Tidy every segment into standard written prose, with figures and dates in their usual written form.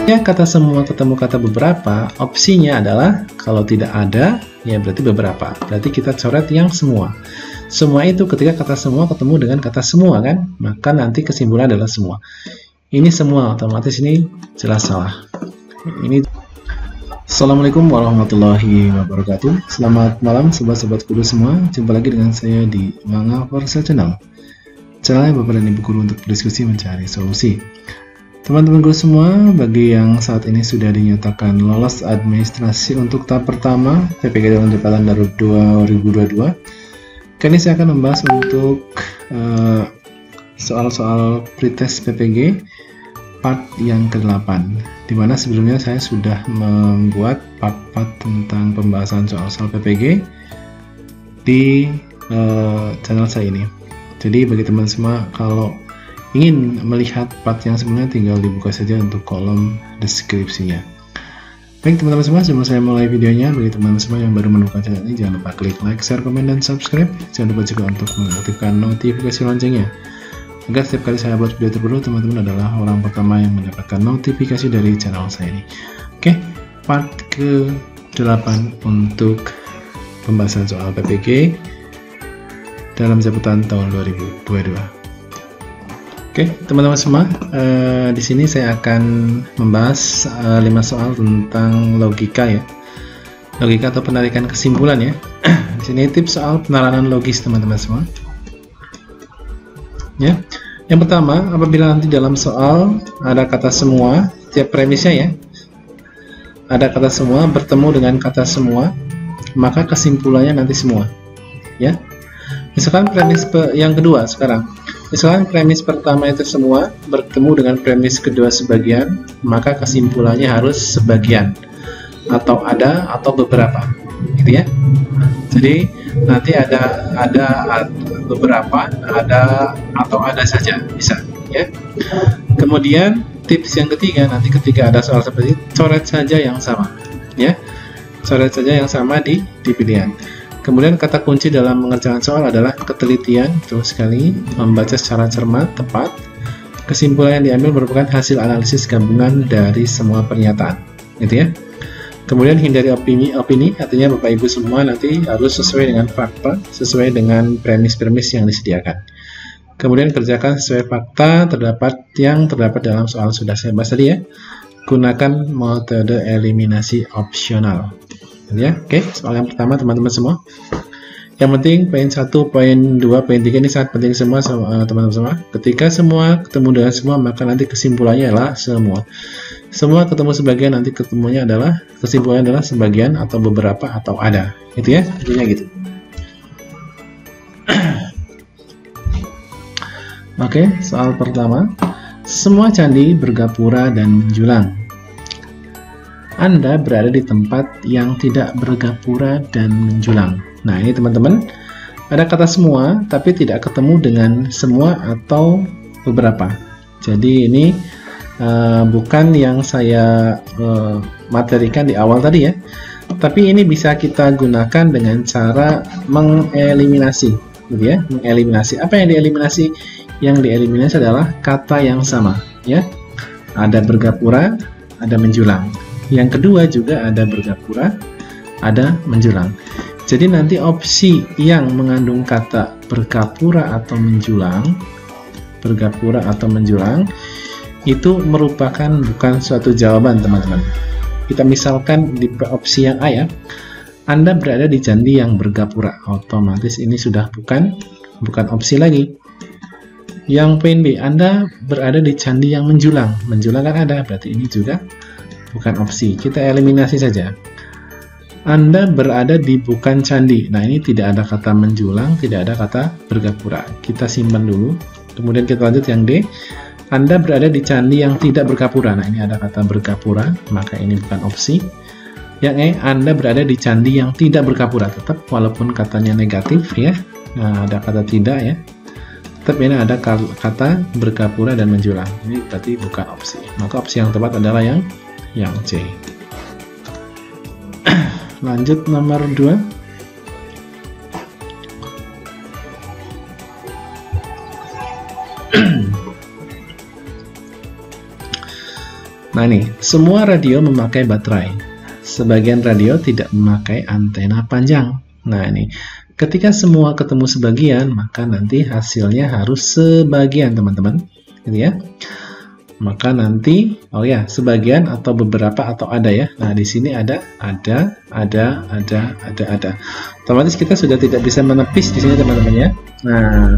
Ya, kata semua ketemu kata beberapa, opsinya adalah kalau tidak ada, ya berarti beberapa. Berarti kita coret yang semua. Semua itu ketika kata semua ketemu dengan kata semua kan, maka nanti kesimpulan adalah semua. Ini semua, otomatis ini jelas salah. Ini. Assalamualaikum warahmatullahi wabarakatuh. Selamat malam sobat-sobat guru semua. Jumpa lagi dengan saya di Manga Forsa Channel. Channel yang Bapak dan Ibu guru untuk berdiskusi mencari solusi. Teman-teman guru semua, bagi yang saat ini sudah dinyatakan lolos administrasi untuk tahap pertama PPG dalam Jabatan Darurat 2022, kali ini saya akan membahas untuk soal-soal pretest PPG part yang ke-8, dimana sebelumnya saya sudah membuat part-part tentang pembahasan soal-soal PPG di channel saya ini. Jadi bagi teman semua, kalau ingin melihat part yang sebelumnya, tinggal dibuka saja untuk kolom deskripsinya. Baik teman-teman semua, sebelum saya mulai videonya, bagi teman-teman semua yang baru menemukan channel ini, jangan lupa klik like, share, komen, dan subscribe. Jangan lupa juga untuk mengaktifkan notifikasi loncengnya, agar setiap kali saya upload video terbaru, teman-teman adalah orang pertama yang mendapatkan notifikasi dari channel saya ini. Oke, part ke-8 untuk pembahasan soal PPG dalam jabatan tahun 2022. Oke, teman-teman semua, di sini saya akan membahas 5 soal tentang logika ya, logika atau penarikan kesimpulan ya. Di sini tips soal peneranan logis teman-teman semua. Ya, yang pertama, apabila nanti dalam soal ada kata semua, tiap premisnya ya, ada kata semua bertemu dengan kata semua, maka kesimpulannya nanti semua. Ya, misalkan premis yang kedua sekarang. Misalkan premis pertama itu semua bertemu dengan premis kedua sebagian, maka kesimpulannya harus sebagian, atau ada, atau beberapa, gitu ya. Jadi nanti ada beberapa, ada, atau ada saja, bisa, ya. Kemudian tips yang ketiga, nanti ketika ada soal seperti itu, coret saja yang sama, ya. Coret saja yang sama di pilihan. Kemudian kata kunci dalam mengerjakan soal adalah ketelitian, betul sekali, membaca secara cermat, tepat. Kesimpulan yang diambil merupakan hasil analisis gabungan dari semua pernyataan, gitu ya. Kemudian hindari opini, artinya Bapak Ibu semua nanti harus sesuai dengan fakta, sesuai dengan premis-premis yang disediakan. Kemudian kerjakan sesuai fakta yang terdapat dalam soal sudah saya bahas tadi ya. Gunakan metode eliminasi opsional. Ya, oke, soal yang pertama teman-teman semua. Yang penting poin 1, poin 2, poin 3 ini sangat penting semua teman-teman semua. Ketika semua ketemu dengan semua, maka nanti kesimpulannya adalah semua. Semua ketemu sebagian, nanti ketemunya adalah kesimpulannya adalah sebagian atau beberapa atau ada. Gitu ya, intinya gitu. Oke, soal pertama. Semua candi bergapura dan menjulang. Anda berada di tempat yang tidak bergapura dan menjulang. Nah, ini teman-teman, ada kata semua, tapi tidak ketemu dengan semua atau beberapa. Jadi ini bukan yang saya materikan di awal tadi ya, tapi ini bisa kita gunakan dengan cara mengeliminasi, gitu ya, mengeliminasi. Apa yang dieliminasi? Yang dieliminasi adalah kata yang sama, ya. Ada bergapura, ada menjulang. Yang kedua juga ada bergapura, ada menjulang. Jadi nanti opsi yang mengandung kata bergapura atau menjulang, itu merupakan bukan suatu jawaban teman-teman. Kita misalkan di opsi yang A ya, Anda berada di candi yang bergapura, otomatis ini sudah bukan opsi lagi. Yang poin B, Anda berada di candi yang menjulang kan ada, berarti ini juga bukan opsi, kita eliminasi saja. Anda berada di bukan candi, nah ini tidak ada kata menjulang, tidak ada kata bergapura, kita simpan dulu. Kemudian kita lanjut yang D, Anda berada di candi yang tidak bergapura, nah ini ada kata bergapura, maka ini bukan opsi. Yang E, Anda berada di candi yang tidak bergapura, tetap walaupun katanya negatif ya, nah ada kata tidak ya, tetap ini ada kata bergapura dan menjulang, ini berarti bukan opsi, maka opsi yang tepat adalah yang C. Lanjut nomor 2. Nah nih, semua radio memakai baterai. Sebagian radio tidak memakai antena panjang. Nah ini, ketika semua ketemu sebagian, maka nanti hasilnya harus sebagian, teman-teman. Gitu ya. Maka nanti, oh ya, sebagian atau beberapa atau ada ya. Nah, di sini ada. Otomatis kita sudah tidak bisa menepis di sini, teman-teman ya. Nah,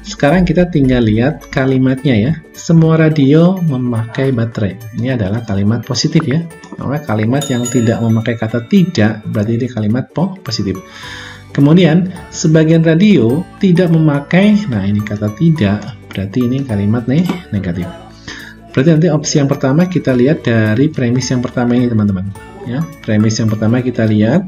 sekarang kita tinggal lihat kalimatnya ya. Semua radio memakai baterai. Ini adalah kalimat positif ya. Nah, kalimat yang tidak memakai kata tidak berarti ini kalimat positif. Kemudian, sebagian radio tidak memakai, nah ini kata tidak, berarti ini kalimat negatif. Berarti nanti opsi yang pertama kita lihat dari premis yang pertama ini, teman-teman. Ya, premis yang pertama kita lihat,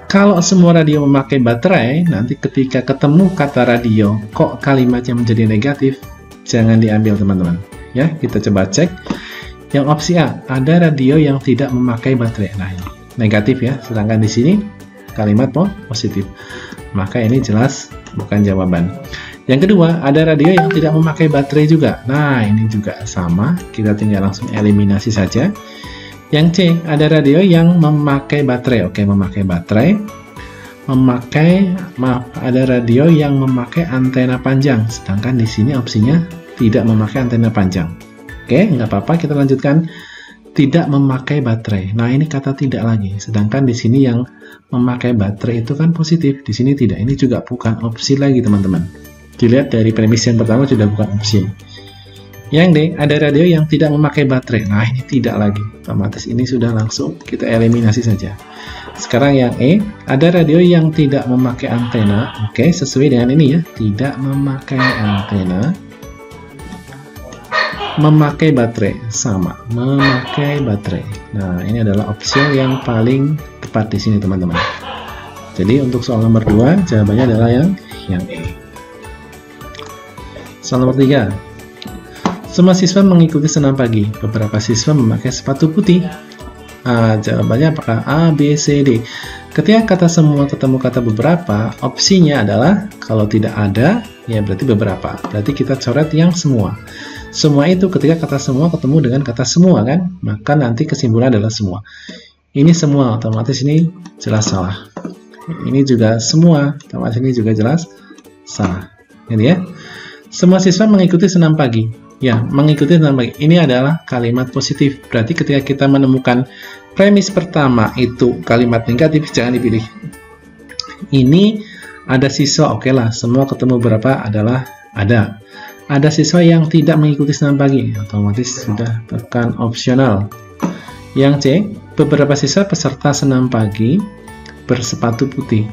kalau semua radio memakai baterai, nanti ketika ketemu kata radio, kok kalimatnya menjadi negatif, jangan diambil, teman-teman. Ya, kita coba cek. Yang opsi A, ada radio yang tidak memakai baterai. Nah, ini negatif ya. Sedangkan di sini kalimat positif. Maka ini jelas bukan jawaban. Yang kedua, ada radio yang tidak memakai baterai juga. Nah, ini juga sama. Kita tinggal langsung eliminasi saja. Yang C, ada radio yang memakai baterai. Oke, memakai baterai. Ada radio yang memakai antena panjang. Sedangkan di sini opsinya tidak memakai antena panjang. Oke, nggak apa-apa. Kita lanjutkan. Tidak memakai baterai. Nah, ini kata tidak lagi. Sedangkan di sini yang memakai baterai itu kan positif. Di sini tidak. Ini juga bukan opsi lagi, teman-teman. Dilihat dari premis yang pertama sudah bukan opsi. Yang D, ada radio yang tidak memakai baterai. Nah, ini tidak lagi. Otomatis ini sudah langsung kita eliminasi saja. Sekarang yang E, ada radio yang tidak memakai antena. Oke, sesuai dengan ini ya. Tidak memakai antena. Memakai baterai. Sama. Memakai baterai. Nah, ini adalah opsi yang paling tepat di sini, teman-teman. Jadi, untuk soal nomor 2, jawabannya adalah yang E. Soal nomor 3. Semua siswa mengikuti senam pagi. Beberapa siswa memakai sepatu putih. Jawabannya apakah A, B, C, D? Ketika kata semua ketemu kata beberapa, opsinya adalah kalau tidak ada, ya berarti beberapa. Berarti kita coret yang semua. Semua itu ketika kata semua ketemu dengan kata semua kan, maka nanti kesimpulan adalah semua. Ini semua, otomatis ini jelas salah. Ini juga semua, otomatis ini juga jelas salah. Ini ya. Semua siswa mengikuti senam pagi. Ya, mengikuti senam pagi. Ini adalah kalimat positif. Berarti ketika kita menemukan premis pertama itu kalimat negatif, jangan dipilih. Ini ada siswa, oke lah. Semua ketemu berapa adalah ada. Ada siswa yang tidak mengikuti senam pagi. Otomatis sudah tekan opsional. Yang C, beberapa siswa peserta senam pagi bersepatu putih.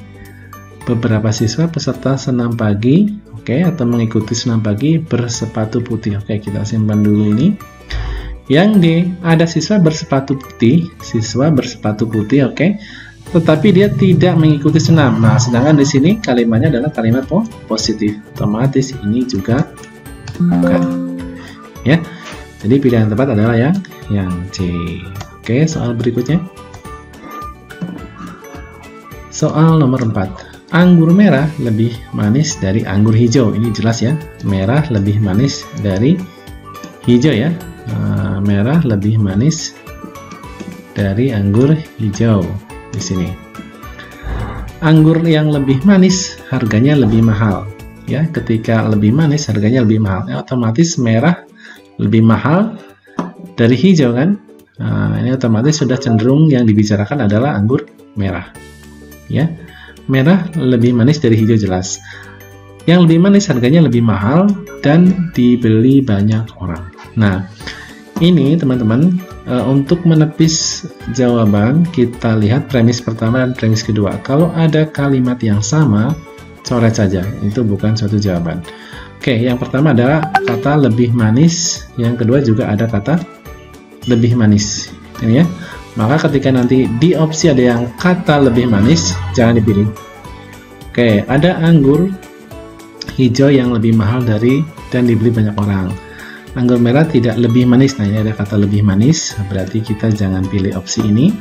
Beberapa siswa peserta senam pagi, oke, atau mengikuti senam pagi bersepatu putih. Oke, kita simpan dulu ini. Yang D, ada siswa bersepatu putih, oke, tetapi dia tidak mengikuti senam. Nah, sedangkan di sini kalimatnya adalah kalimat positif. Otomatis ini juga bukan. Ya. Jadi pilihan tepat adalah yang C. Oke, soal berikutnya. Soal nomor 4. Anggur merah lebih manis dari anggur hijau. Ini jelas ya, merah lebih manis dari hijau ya. Merah lebih manis dari anggur hijau di sini. Anggur yang lebih manis harganya lebih mahal ya. Ketika lebih manis harganya lebih mahal. Ya, otomatis merah lebih mahal dari hijau kan. Ini otomatis sudah cenderung yang dibicarakan adalah anggur merah ya. Merah lebih manis dari hijau jelas. Yang lebih manis harganya lebih mahal dan dibeli banyak orang. Nah, ini teman-teman, untuk menepis jawaban kita lihat premis pertama dan premis kedua. Kalau ada kalimat yang sama, coret saja. Itu bukan suatu jawaban. Oke, yang pertama adalah kata lebih manis. Yang kedua juga ada kata lebih manis. Ini ya. Maka ketika nanti di opsi ada yang kata lebih manis, jangan dipilih. Oke, ada anggur hijau yang lebih mahal dari dan dibeli banyak orang. Anggur merah tidak lebih manis. Nah, ini ada kata lebih manis, berarti kita jangan pilih opsi ini.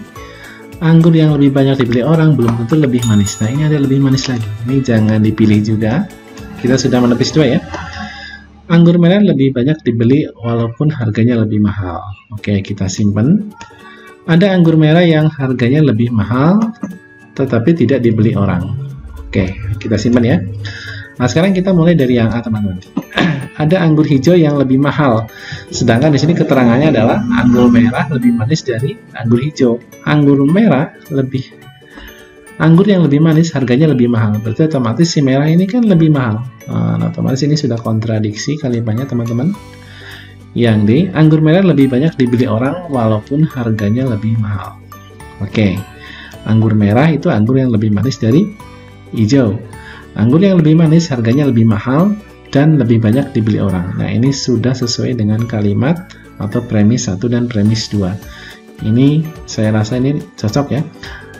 Anggur yang lebih banyak dibeli orang belum tentu lebih manis. Nah, ini ada lebih manis lagi. Ini jangan dipilih juga. Kita sudah menepis dua ya. Anggur merah lebih banyak dibeli walaupun harganya lebih mahal. Oke, kita simpan. Ada anggur merah yang harganya lebih mahal tetapi tidak dibeli orang. Oke, kita simpan ya. Nah, sekarang kita mulai dari yang A, teman-teman. Ada anggur hijau yang lebih mahal. Sedangkan di sini keterangannya adalah anggur merah lebih manis dari anggur hijau. Anggur yang lebih manis harganya lebih mahal. Berarti otomatis si merah ini kan lebih mahal. Nah, otomatis ini sudah kontradiksi kalimatnya, teman-teman. Yang D, anggur merah lebih banyak dibeli orang walaupun harganya lebih mahal. Oke, anggur merah itu anggur yang lebih manis dari hijau. Anggur yang lebih manis harganya lebih mahal dan lebih banyak dibeli orang. Nah, ini sudah sesuai dengan kalimat atau premis 1 dan premis 2. Ini saya rasa ini cocok ya.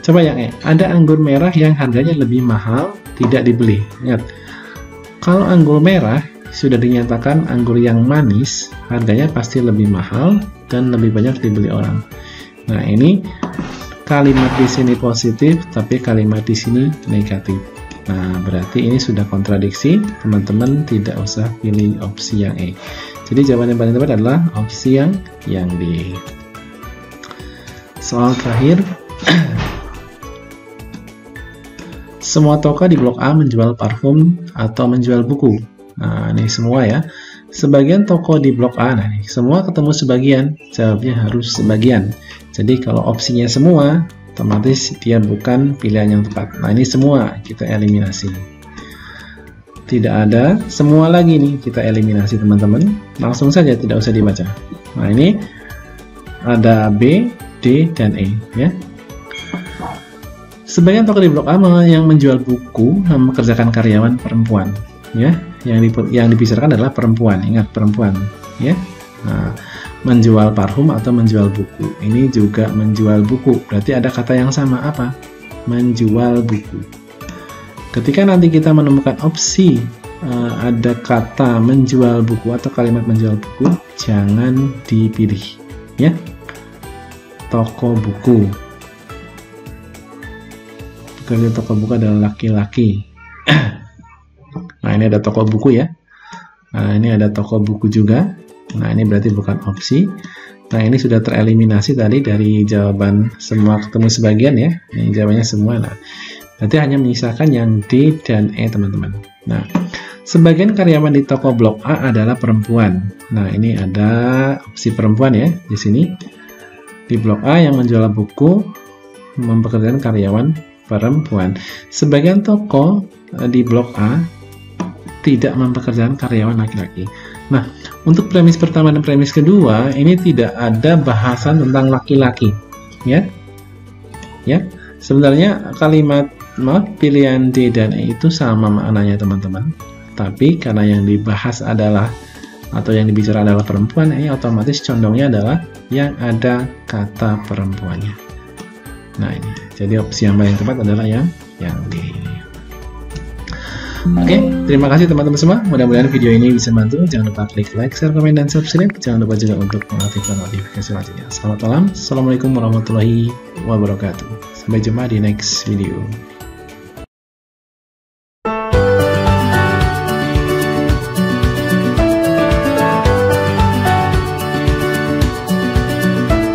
Coba yang E, ada anggur merah yang harganya lebih mahal tidak dibeli. Ingat, kalau anggur merah sudah dinyatakan anggur yang manis, harganya pasti lebih mahal dan lebih banyak dibeli orang. Nah, ini kalimat di sini positif, tapi kalimat di sini negatif. Nah, berarti ini sudah kontradiksi. Teman-teman tidak usah pilih opsi yang E. Jadi jawaban yang paling tepat adalah opsi yang D. Soal terakhir. Semua toko di blok A menjual parfum atau menjual buku. Nah, ini semua ya. Sebagian toko di blok A, nah ini semua ketemu sebagian. Jawabnya harus sebagian. Jadi kalau opsinya semua, otomatis dia bukan pilihan yang tepat. Nah, ini semua kita eliminasi. Tidak ada semua lagi nih, kita eliminasi, teman-teman. Langsung saja, tidak usah dibaca. Nah, ini ada B, D, dan E ya. Sebagian toko di blok A yang menjual buku mempekerjakan karyawan perempuan ya. Yang dibicarakan adalah perempuan. Ingat, perempuan ya. Nah, menjual parfum atau menjual buku. Ini juga menjual buku. Berarti ada kata yang sama, apa? Menjual buku. Ketika nanti kita menemukan opsi ada kata menjual buku atau kalimat menjual buku, jangan dipilih ya. Toko buku. Pekerja toko buku adalah laki-laki. Nah, ini ada toko buku ya. Nah, ini ada toko buku juga. Nah, ini berarti bukan opsi. Nah, ini sudah tereliminasi tadi dari jawaban semua ketemu sebagian ya. Ini jawabannya semua. Nah, berarti hanya menyisakan yang D dan E, teman-teman. Nah, sebagian karyawan di toko blok A adalah perempuan. Nah, ini ada opsi perempuan ya di sini. Di blok A yang menjual buku mempekerjakan karyawan perempuan. Sebagian toko di blok A tidak mempekerjakan karyawan laki-laki. Nah, untuk premis pertama dan premis kedua ini tidak ada bahasan tentang laki-laki, ya. Ya, sebenarnya kalimat pilihan D dan E itu sama maknanya, teman-teman. Tapi karena yang dibahas adalah atau yang dibicara adalah perempuan, ini otomatis condongnya adalah yang ada kata perempuannya. Nah, ini. Jadi opsi yang paling tepat adalah yang D. Oke, terima kasih teman-teman semua. Mudah-mudahan video ini bisa membantu. Jangan lupa klik like, share, komen, dan subscribe. Jangan lupa juga untuk mengaktifkan notifikasi selanjutnya. Selamat malam. Assalamualaikum warahmatullahi wabarakatuh. Sampai jumpa di next video.